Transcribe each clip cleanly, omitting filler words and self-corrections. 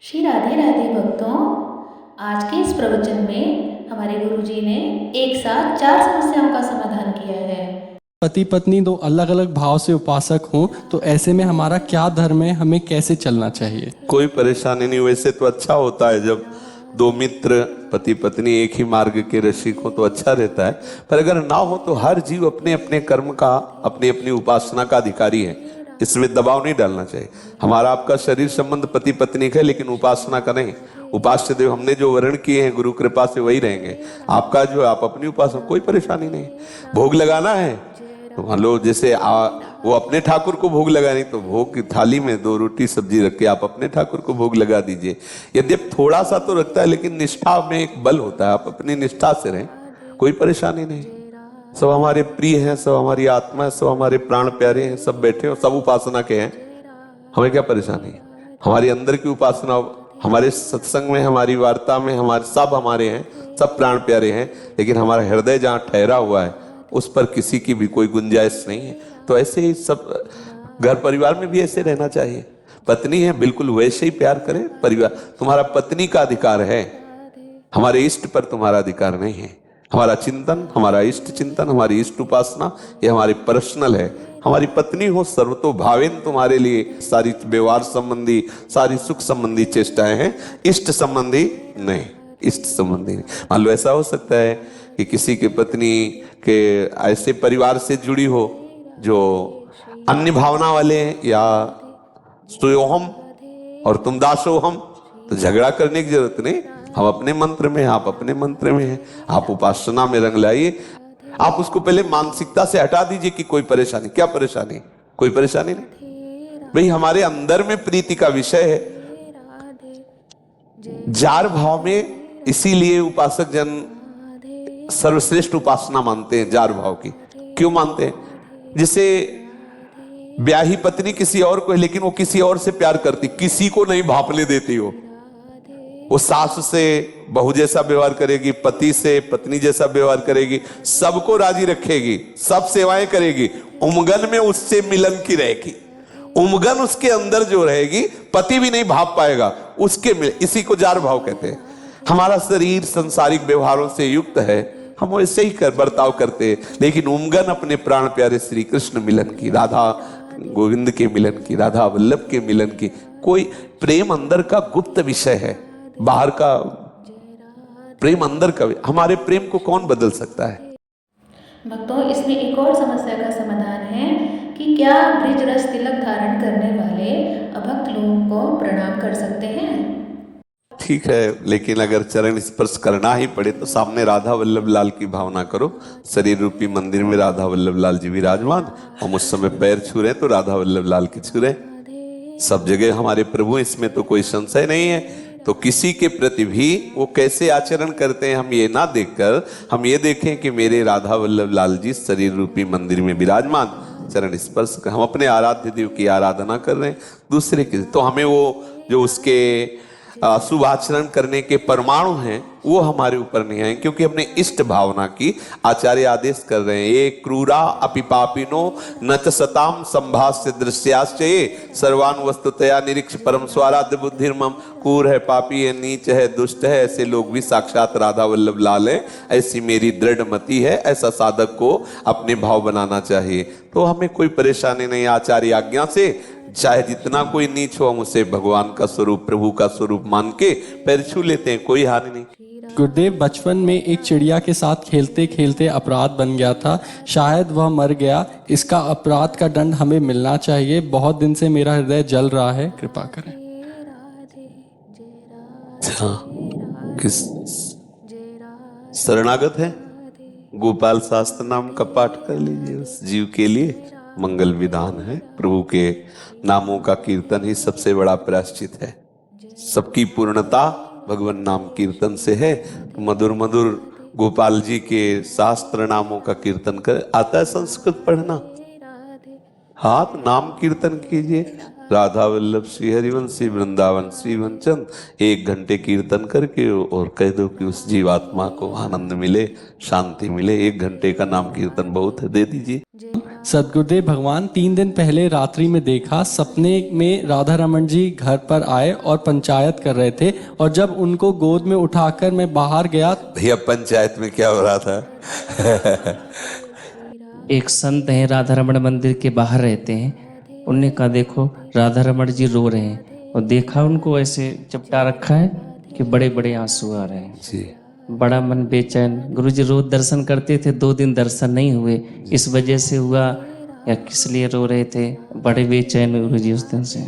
श्री राधे राधे भक्तों, आज के इस प्रवचन में हमारे गुरुजी ने एक साथ 4 समस्याओं का समाधान किया है। पति पत्नी दो अलग अलग भाव से उपासक हों तो ऐसे में हमारा क्या धर्म है, हमें कैसे चलना चाहिए? कोई परेशानी नहीं। वैसे तो अच्छा होता है जब दो मित्र पति पत्नी एक ही मार्ग के रसिक हो तो अच्छा रहता है, पर अगर ना हो तो हर जीव अपने अपने कर्म का, अपनी अपनी उपासना का अधिकारी है। इसमें दबाव नहीं डालना चाहिए। हमारा आपका शरीर संबंध पति पत्नी का है, लेकिन उपासना का नहीं। उपास्य देव हमने जो वर्ण किए हैं गुरु कृपा से वही रहेंगे। आपका जो आप अपनी उपासना, कोई परेशानी नहीं। भोग लगाना है तो मान लो जैसे वो अपने ठाकुर को भोग लगा नहीं तो भोग की थाली में 2 रोटी सब्जी रख के आप अपने ठाकुर को भोग लगा दीजिए। यदि थोड़ा सा तो रखता है, लेकिन निष्ठा में एक बल होता है। आप अपनी निष्ठा से रहें, कोई परेशानी नहीं। सब हमारे प्रिय हैं, सब हमारी आत्मा है, सब हमारे प्राण प्यारे हैं, सब बैठे हो, सब उपासना के हैं। हमें क्या परेशानी है? हमारी अंदर की उपासना, हमारे सत्संग में, हमारी वार्ता में, हमारे सब हमारे हैं, सब प्राण प्यारे हैं, लेकिन हमारा हृदय जहां ठहरा हुआ है उस पर किसी की भी कोई गुंजाइश नहीं है। तो ऐसे ही सब घर परिवार में भी ऐसे रहना चाहिए। पत्नी है, बिल्कुल वैसे ही प्यार करें। परिवार तुम्हारा पत्नी का अधिकार है, हमारे इष्ट पर तुम्हारा अधिकार नहीं है। हमारा चिंतन, हमारा इष्ट चिंतन, हमारी इष्ट उपासना ये हमारी पर्सनल है। हमारी पत्नी हो सर्वतोभावेन तुम्हारे लिए सारी व्यवहार संबंधी, सारी सुख संबंधी चेष्टाएं हैं, इष्ट संबंधी नहीं। इष्ट संबंधी नहीं। मान लो ऐसा हो सकता है कि किसी की पत्नी के ऐसे परिवार से जुड़ी हो जो अन्य भावना वाले हैं, या सोयोहम और तुम दासोहम, तो झगड़ा करने की जरूरत नहीं। हम अपने मंत्र में हैं, आप अपने मंत्र में हैं। आप उपासना में रंग लाइए। आप उसको पहले मानसिकता से हटा दीजिए कि कोई परेशानी। क्या परेशानी? कोई परेशानी नहीं। भाई हमारे अंदर में प्रीति का विषय है। जार भाव में इसीलिए उपासक जन सर्वश्रेष्ठ उपासना मानते हैं जार भाव की। क्यों मानते हैं? जिसे ब्याही पत्नी किसी और को है, लेकिन वो किसी और से प्यार करती, किसी को नहीं भापने देती। वो सास से बहू जैसा व्यवहार करेगी, पति से पत्नी जैसा व्यवहार करेगी, सबको राजी रखेगी, सब सेवाएं करेगी। उमगन में उससे मिलन की रहेगी। उमगन उसके अंदर जो रहेगी, पति भी नहीं भाप पाएगा उसके इसी को जार भाव कहते हैं। हमारा शरीर संसारिक व्यवहारों से युक्त है, हम वैसे ही बर्ताव करते हैं, लेकिन उमगन अपने प्राण प्यारे श्री कृष्ण मिलन की, राधा गोविंद के मिलन की, राधा वल्लभ के मिलन की। कोई प्रेम अंदर का गुप्त विषय है, बाहर का प्रेम अंदर का। हमारे प्रेम को कौन बदल सकता है? भक्तों, इसमें एक और समस्या का समाधान है कि क्या ब्रिज रस तिलक धारण करने वाले अभक्त लोगों को प्रणाम कर सकते हैं? ठीक है, लेकिन अगर चरण स्पर्श करना ही पड़े तो सामने राधा वल्लभ लाल की भावना करो। शरीर रूपी मंदिर में राधा वल्लभ लाल जी विराजमान, हम उस समय पैर छू रहे तो राधा वल्लभ लाल की छू रहे। सब जगह हमारे प्रभु, इसमें तो कोई संशय नहीं है। तो किसी के प्रति भी वो कैसे आचरण करते हैं, हम ये ना देखकर हम ये देखें कि मेरे राधा वल्लभ लाल जी शरीर रूपी मंदिर में विराजमान, चरण स्पर्श कर, हम अपने आराध्य देव की आराधना कर रहे हैं। दूसरे की तो हमें वो जो उसके शुभ आचरण करने के परमाणु हैं वो हमारे ऊपर नहीं आए, क्योंकि हमने इष्ट भावना की। आचार्य आदेश कर रहे हैं, ये क्रूरा अपि पापिनो न च सताम संभाष्य दृश्याश्चये सर्वान वस्तुतया निरीक्ष परम स्वाराध्य बुद्धिर्मम। क्रूर है, पापी है, नीच है, दुष्ट है, ऐसे लोग भी साक्षात राधा वल्लभ लाल है, ऐसी मेरी दृढ़ मति है। ऐसा साधक को अपने भाव बनाना चाहिए। तो हमें कोई परेशानी नहीं। आचार्य आज्ञा से चाहे जितना कोई नीच हो, हम उसे भगवान का स्वरूप, प्रभु का स्वरूप मान के पैर छू लेते हैं, कोई हानि नहीं। गुरुदेव, बचपन में एक चिड़िया के साथ खेलते खेलते अपराध बन गया था, शायद वह मर गया। इसका अपराध का दंड हमें मिलना चाहिए। बहुत दिन से मेरा हृदय जल रहा है, कृपा करें। किस शरणागत है? गोपाल शास्त्र नाम का पाठ कर लीजिए। उस जीव के लिए मंगल विधान है। प्रभु के नामों का कीर्तन ही सबसे बड़ा प्रायश्चित है। सबकी पूर्णता भगवान नाम कीर्तन से है। मधुर मधुर गोपाल जी के शास्त्र नामों का कीर्तन कर। आता है संस्कृत पढ़ना? हाँ, तो नाम कीर्तन कीजिए। राधा वल्लभ श्री हरिवंशी वृंदावन श्री वंचन 1 घंटे कीर्तन करके और कह दो कि उस जीवात्मा को आनंद मिले, शांति मिले। 1 घंटे का नाम कीर्तन बहुत है, दे दीजिए। सदगुरुदेव भगवान 3 दिन पहले रात्रि में देखा, सपने में राधा रमन जी घर पर आए और पंचायत कर रहे थे, और जब उनको गोद में उठाकर मैं बाहर गया। भैया पंचायत में क्या हो रहा था? एक संत हैं राधा रमन मंदिर के बाहर रहते हैं, उनने कहा देखो राधा रमन जी रो रहे हैं, और देखा उनको ऐसे चपटा रखा है कि बड़े बड़े आंसू आ रहे हैं जी। बड़ा मन बेचैन। गुरुजी रोज दर्शन करते थे, 2 दिन दर्शन नहीं हुए, इस वजह से हुआ या किस लिए रो रहे थे? बड़े बेचैन गुरुजी उस दिन से।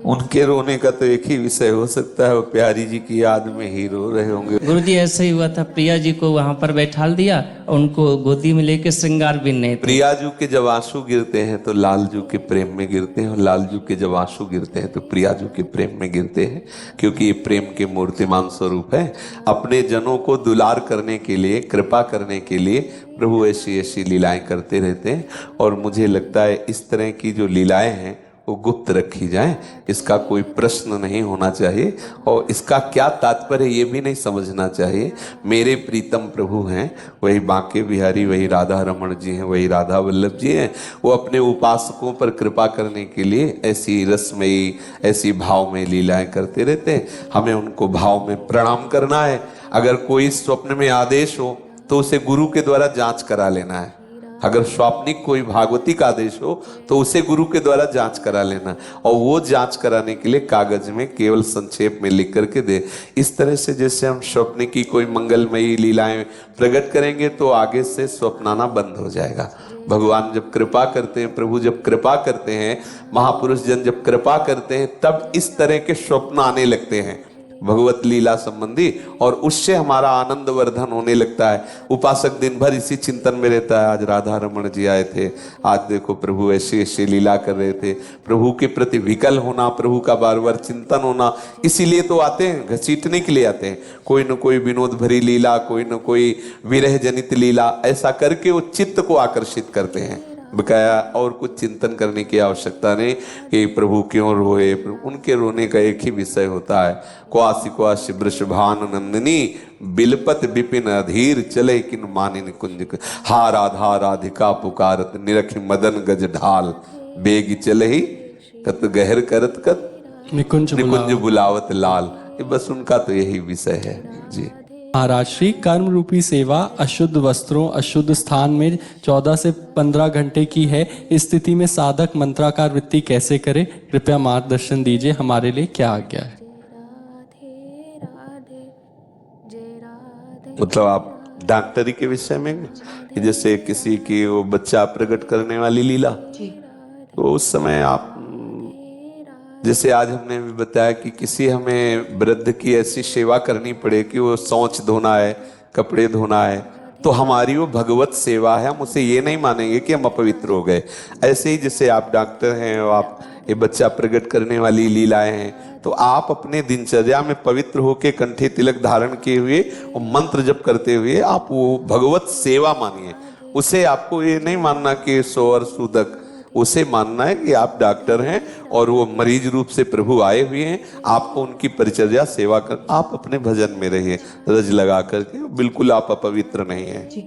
उनके रोने का तो एक ही विषय हो सकता है, वो प्यारी जी की याद में ही रो रहे होंगे। गुरुजी ऐसे ही हुआ था, प्रिया जी को वहां पर बैठाल दिया, उनको गोदी में लेके श्रृंगार बिन्ने थे। प्रिया जू के जब आंसू गिरते हैं तो लाल जू के प्रेम में गिरते हैं, और लाल जू के जब आंसू गिरते हैं तो प्रिया जू के प्रेम में गिरते हैं, क्योंकि ये प्रेम के मूर्तिमान स्वरूप है। अपने जनों को दुलार करने के लिए, कृपा करने के लिए प्रभु ऐसी ऐसी लीलाएं करते रहते हैं। और मुझे लगता है इस तरह की जो लीलाएं हैं वो गुप्त रखी जाए, इसका कोई प्रश्न नहीं होना चाहिए, और इसका क्या तात्पर्य ये भी नहीं समझना चाहिए। मेरे प्रीतम प्रभु हैं, वही बांके बिहारी, वही राधा रमन जी हैं, वही राधा वल्लभ जी हैं। वो अपने उपासकों पर कृपा करने के लिए ऐसी रसमयी, ऐसी भाव में लीलाएं करते रहते हैं। हमें उनको भाव में प्रणाम करना है। अगर कोई स्वप्न में आदेश हो तो उसे गुरु के द्वारा जांच करा लेना है। अगर स्वाप्निक कोई भागवतिक आदेश हो तो उसे गुरु के द्वारा जांच करा लेना, और वो जांच कराने के लिए कागज में केवल संक्षेप में लिख करके दे। इस तरह से जैसे हम स्वप्न की कोई मंगलमयी लीलाएं प्रकट करेंगे तो आगे से स्वप्नाना बंद हो जाएगा। भगवान जब कृपा करते हैं, प्रभु जब कृपा करते हैं, महापुरुष जन जब कृपा करते हैं, तब इस तरह के स्वप्न आने लगते हैं भगवत लीला संबंधी, और उससे हमारा आनंद वर्धन होने लगता है। उपासक दिन भर इसी चिंतन में रहता है, आज राधा रमन जी आए थे, आज देखो प्रभु ऐसे ऐसे लीला कर रहे थे। प्रभु के प्रति विकल होना, प्रभु का बार बार चिंतन होना, इसीलिए तो आते हैं, घसीटने के लिए आते हैं। कोई न कोई विनोद भरी लीला, कोई न कोई विरह जनित लीला, ऐसा करके वो चित्त को आकर्षित करते हैं। बकाया और कुछ चिंतन करने की आवश्यकता नहीं कि प्रभु क्यों रोए। उनके रोने का एक ही विषय होता है, क्वासी क्वासी वृषभान नंदिनी बिलपत विपिन अधीर चले किन मानिन कुंज। हा राधा राधिका पुकारत निरख मदन गज ढाल, बेग चले ही कत गहर करत कत निकुंज बुलावत लाल। ये बस उनका तो यही विषय है जी। महाराज श्री कर्म रूपी सेवा अशुद्ध वस्त्रों, अशुद्ध स्थान में 14 से 15 घंटे की है। इस स्थिति में साधक मंत्राकार वृत्ति कैसे करे? कृपया मार्गदर्शन दीजिए, हमारे लिए क्या आज्ञा है? मतलब आप डॉक्टरी के विषय में, कि जैसे किसी की वो बच्चा प्रकट करने वाली लीला, तो उस समय आप, जैसे आज हमने भी बताया कि किसी हमें वृद्ध की ऐसी सेवा करनी पड़े कि वो शौच धोना है, कपड़े धोना है, तो हमारी वो भगवत सेवा है, हम उसे ये नहीं मानेंगे कि हम अपवित्र हो गए। ऐसे ही जैसे आप डॉक्टर हैं और आप ये बच्चा प्रकट करने वाली लीलाएं हैं, तो आप अपने दिनचर्या में पवित्र होके कंठे तिलक धारण किए हुए और मंत्र जप करते हुए आप वो भगवत सेवा मानिए। उसे आपको ये नहीं मानना कि सोअर सूदक, उसे मानना है कि आप डॉक्टर हैं और वो मरीज रूप से प्रभु आए हुए हैं, आपको उनकी परिचर्या सेवा कर, आप अपने भजन में रहिए रज लगा करके, बिल्कुल आप अपवित्र नहीं है। जी।